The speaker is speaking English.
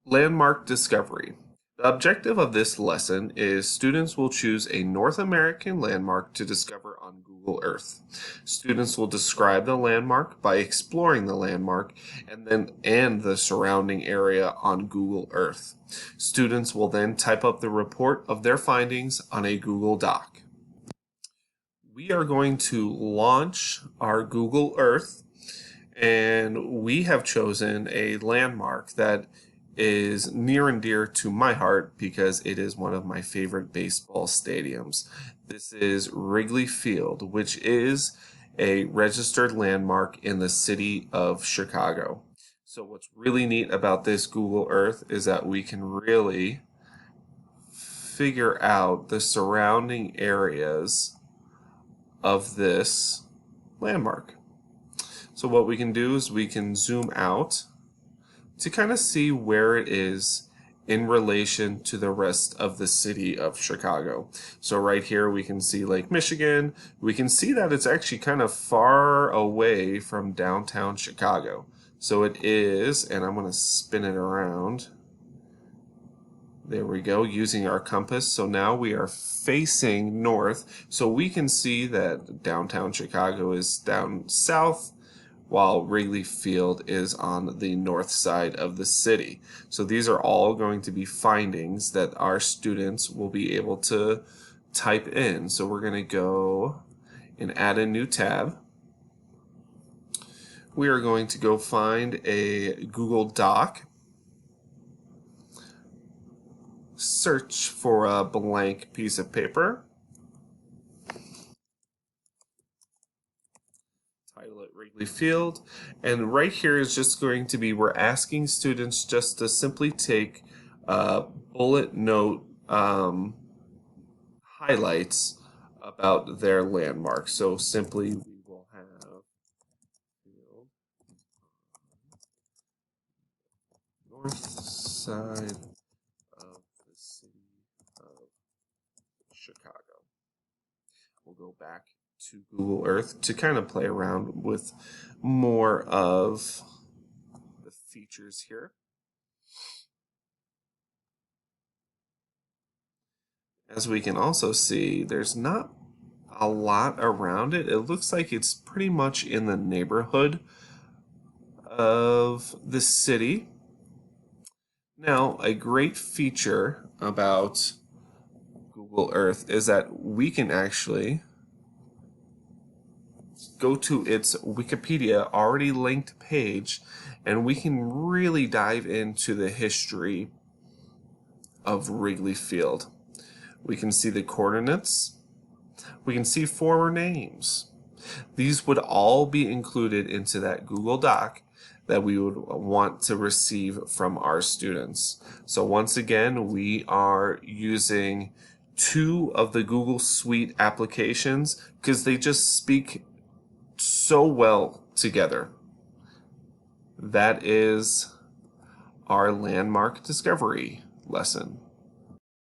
Landmark discovery. The objective of this lesson is students will choose a North American landmark to discover on Google Earth. Students will describe the landmark by exploring the landmark and the surrounding area on Google Earth. Students will then type up the report of their findings on a Google Doc. We are going to launch our Google Earth, and we have chosen a landmark that is near and dear to my heart because it is one of my favorite baseball stadiums. This is Wrigley Field, which is a registered landmark in the city of Chicago. So what's really neat about this Google Earth is that we can really figure out the surrounding areas of this landmark. So what we can do is we can zoom out to kind of see where it is in relation to the rest of the city of Chicago. So right here we can see Lake Michigan. We can see that it's actually kind of far away from downtown Chicago. So it is, and I'm going to spin it around. There we go, using our compass. So now we are facing north. So we can see that downtown Chicago is down south, while Wrigley Field is on the north side of the city. So these are all going to be findings that our students will be able to type in. So we're going to go and add a new tab. We are going to go find a Google Doc. Search for a blank piece of paper. Title it Wrigley Field. And right here is just going to be, we're asking students just to simply take bullet note highlights about their landmark. So simply we will have field north side of the city of Chicago. We'll go back to Google Earth to kind of play around with more of the features here. As we can also see, there's not a lot around it. It looks like it's pretty much in the neighborhood of the city. Now, a great feature about Google Earth is that we can actually go to its Wikipedia already linked page, and we can really dive into the history of Wrigley Field. We can see the coordinates. We can see former names. These would all be included into that Google Doc that we would want to receive from our students. So once again, we are using two of the Google Suite applications because they just speak so well together. That is our landmark discovery lesson.